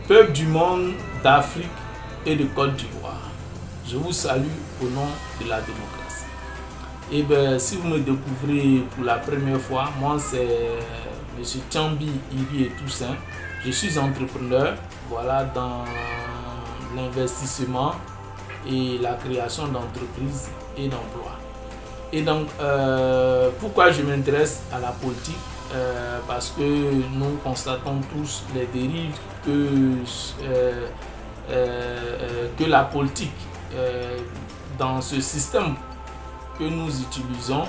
Peuple du monde, d'Afrique et de Côte d'Ivoire, je vous salue au nom de la démocratie. Et bien, si vous me découvrez pour la première fois, moi c'est M. Thiambi Iri et Toussaint. Je suis entrepreneur, voilà, dans l'investissement et la création d'entreprises et d'emplois. Et donc, pourquoi je m'intéresse à la politique? Parce que nous constatons tous les dérives que la politique dans ce système que nous utilisons,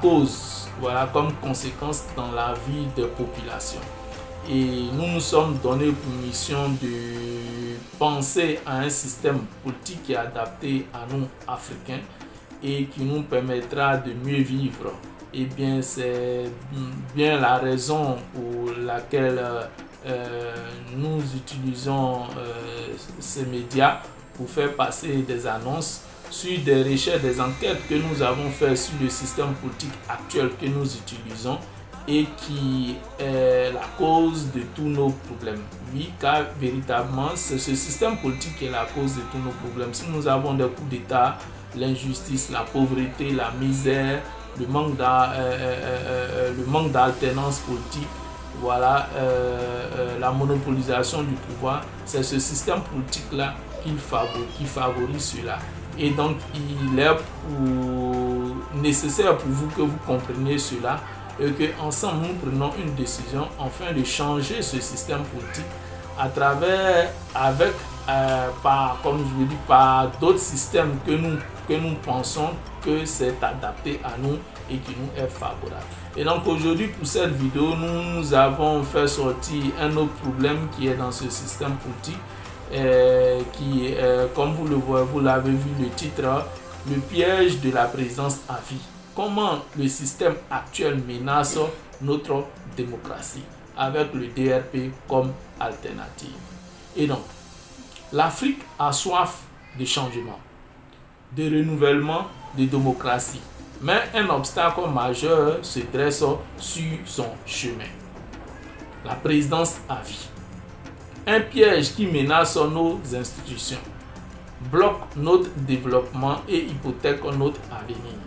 cause, comme conséquence dans la vie des populations. Et nous nous sommes donné pour mission de penser à un système politique qui est adapté à nous, Africains, et qui nous permettra de mieux vivre. Et bien, c'est bien la raison pour laquelle nous utilisons ces médias pour faire passer des annonces sur des recherches, des enquêtes que nous avons faites sur le système politique actuel que nous utilisons et qui est la cause de tous nos problèmes. Oui, car véritablement, c'est ce système politique qui est la cause de tous nos problèmes. Si nous avons des coups d'État, l'injustice, la pauvreté, la misère, le manque d'alternance politique, la monopolisation du pouvoir, c'est ce système politique-là qui favorise cela. Et donc, il est nécessaire pour vous que vous compreniez cela et qu'ensemble, nous prenons une décision afin de changer ce système politique à travers, par d'autres systèmes que nous pensons que c'est adapté à nous et qui nous est favorable. Et donc aujourd'hui, pour cette vidéo, nous avons fait sortir un autre problème qui est dans ce système politique, qui est, comme vous le voyez, vous l'avez vu le titre, le piège de la présidence à vie. Comment le système actuel menace notre démocratie avec le DRP comme alternative. Et donc, l'Afrique a soif de changement, de renouvellement, de démocratie. Mais un obstacle majeur se dresse sur son chemin. La présidence à vie. Un piège qui menace nos institutions, bloque notre développement et hypothèque notre avenir.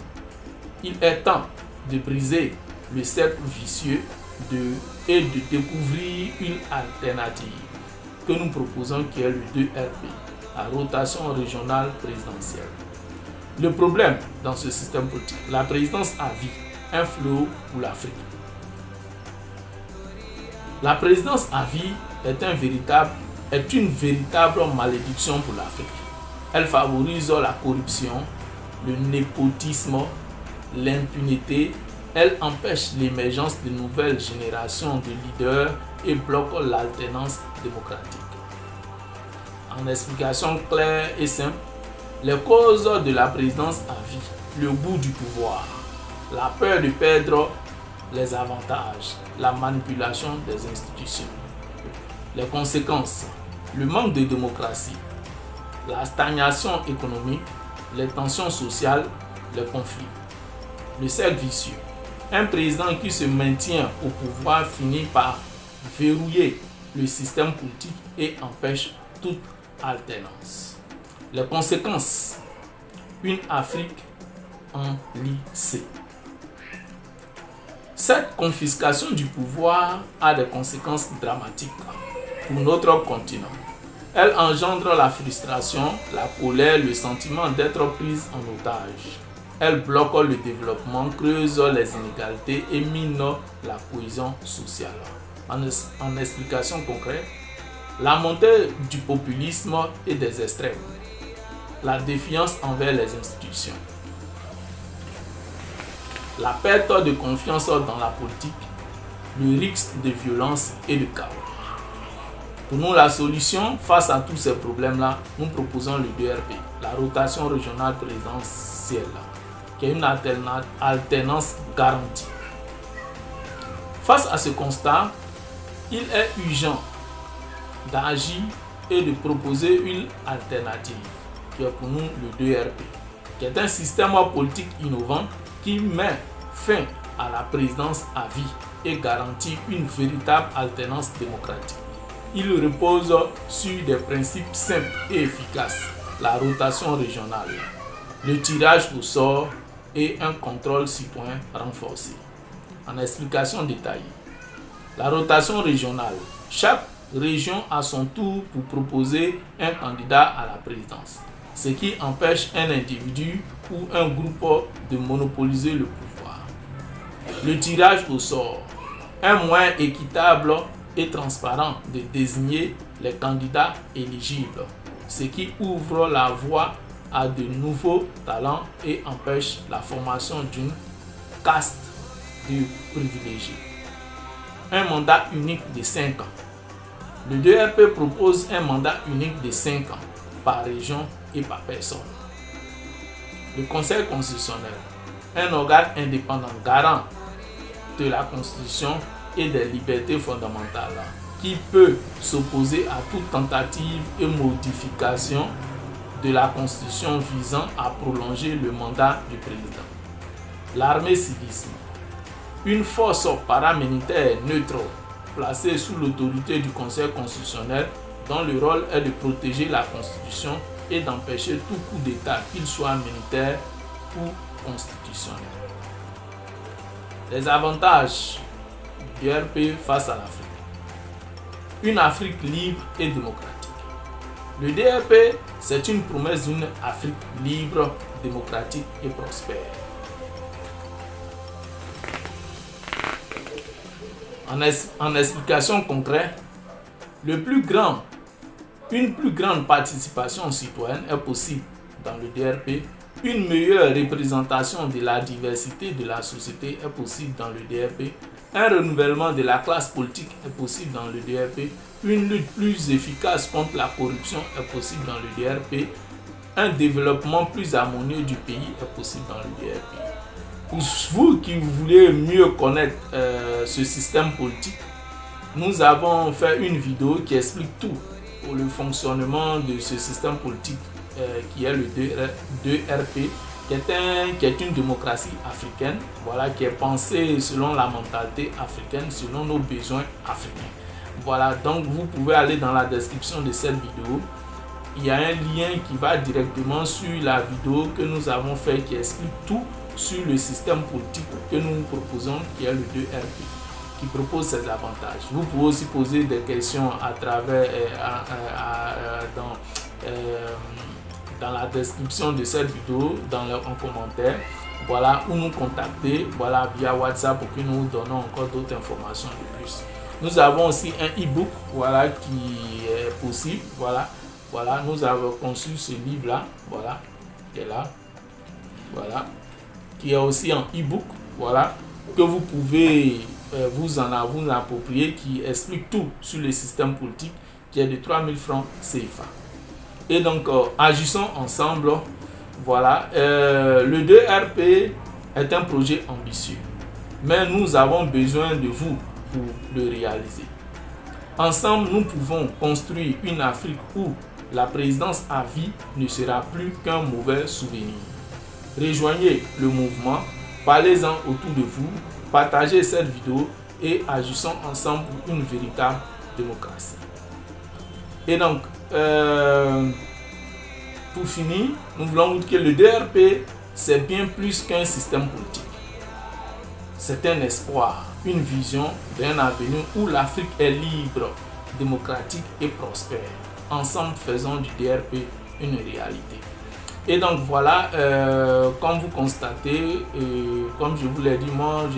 Il est temps de briser le cercle vicieux et de découvrir une alternative que nous proposons qui est le 2RP, la rotation régionale présidentielle. Le problème dans ce système politique, la présidence à vie, un fléau pour l'Afrique. La présidence à vie est une véritable malédiction pour l'Afrique. Elle favorise la corruption, le népotisme, l'impunité. Elle empêche l'émergence de nouvelles générations de leaders et bloque l'alternance démocratique. En explication claire et simple, les causes de la présidence à vie, le goût du pouvoir, la peur de perdre les avantages, la manipulation des institutions. Les conséquences, le manque de démocratie, la stagnation économique, les tensions sociales, les conflits. Le cercle vicieux. Un président qui se maintient au pouvoir finit par verrouiller le système politique et empêche toute alternance. Les conséquences, une Afrique enlisée. Cette confiscation du pouvoir a des conséquences dramatiques pour notre continent. Elle engendre la frustration, la colère, le sentiment d'être prise en otage. Elle bloque le développement, creuse les inégalités et mine la cohésion sociale. En explication concrète, la montée du populisme et des extrêmes, la défiance envers les institutions, la perte de confiance dans la politique, le risque de violence et de chaos. Pour nous, la solution face à tous ces problèmes-là, nous proposons le 2RP, la rotation régionale présidentielle, qui est une alternance garantie. Face à ce constat, il est urgent d'agir et de proposer une alternative, qui est pour nous le 2RP, qui est un système politique innovant qui met fin à la présidence à vie et garantit une véritable alternance démocratique. il repose sur des principes simples et efficaces. La rotation régionale, le tirage au sort et un contrôle citoyen renforcé. En explication détaillée, la rotation régionale. Chaque région a son tour pour proposer un candidat à la présidence, ce qui empêche un individu ou un groupe de monopoliser le pouvoir. Le tirage au sort, un moyen équitable et transparent de désigner les candidats éligibles, ce qui ouvre la voie à de nouveaux talents et empêche la formation d'une caste de privilégiés. Un mandat unique de 5 ans. Le 2RP propose un mandat unique de 5 ans par région et par personne. Le Conseil constitutionnel, un organe indépendant garant de la Constitution et des libertés fondamentales, qui peut s'opposer à toute tentative et modification de la Constitution visant à prolonger le mandat du président. L'armée civisme, une force paramilitaire neutre placée sous l'autorité du Conseil constitutionnel dont le rôle est de protéger la Constitution et d'empêcher tout coup d'État, qu'il soit militaire ou constitutionnel. Les avantages du RP face à l'Afrique. Une Afrique libre et démocratique. Le DRP, c'est une promesse d'une Afrique libre, démocratique et prospère. En explication concrète, une plus grande participation citoyenne est possible dans le DRP. Une meilleure représentation de la diversité de la société est possible dans le DRP. Un renouvellement de la classe politique est possible dans le DRP. Une lutte plus efficace contre la corruption est possible dans le DRP. Un développement plus harmonieux du pays est possible dans le DRP. Pour vous qui voulez mieux connaître ce système politique, nous avons fait une vidéo qui explique tout pour le fonctionnement de ce système politique qui est le 2RP, qui est une démocratie africaine, voilà, qui est pensée selon la mentalité africaine, selon nos besoins africains. Voilà, donc vous pouvez aller dans la description de cette vidéo. Il y a un lien qui va directement sur la vidéo que nous avons fait qui explique tout sur le système politique que nous proposons, qui est le 2RP, qui propose ses avantages. Vous pouvez aussi poser des questions à travers dans la description de cette vidéo, en commentaire, voilà, ou nous contacter, voilà, via WhatsApp pour que nous vous donnons encore d'autres informations de plus. Nous avons aussi un e-book, voilà, qui est possible, voilà, nous avons conçu ce livre là, voilà, qui est là, voilà, qui est aussi en e-book, voilà, que vous pouvez vous en approprier, qui explique tout sur le système politique, qui est de 3000 francs CFA. Et donc, agissons ensemble. Voilà, le 2RP est un projet ambitieux, mais nous avons besoin de vous pour le réaliser. Ensemble, nous pouvons construire une Afrique où la présidence à vie ne sera plus qu'un mauvais souvenir. Rejoignez le mouvement, parlez-en autour de vous, partagez cette vidéo et agissons ensemble pour une véritable démocratie. Et donc, pour finir, nous voulons dire que le DRP, c'est bien plus qu'un système politique. C'est un espoir, une vision d'un avenir où l'Afrique est libre, démocratique et prospère. Ensemble, faisons du DRP une réalité. Et donc voilà, comme vous constatez, comme je vous l'ai dit, moi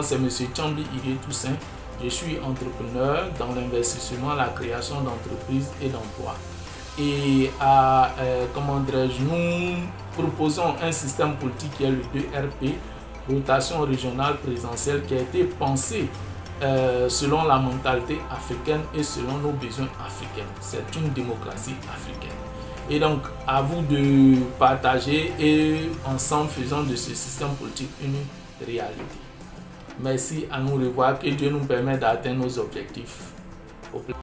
c'est M. Tchambi Iré Toussaint. Je suis entrepreneur dans l'investissement, la création d'entreprises et d'emplois. Et nous proposons un système politique qui est le 2RP, rotation régionale présidentielle, qui a été pensé selon la mentalité africaine et selon nos besoins africains. C'est une démocratie africaine. Et donc, à vous de partager et ensemble faisons de ce système politique une réalité. Merci, à nous revoir, que Dieu nous permette d'atteindre nos objectifs.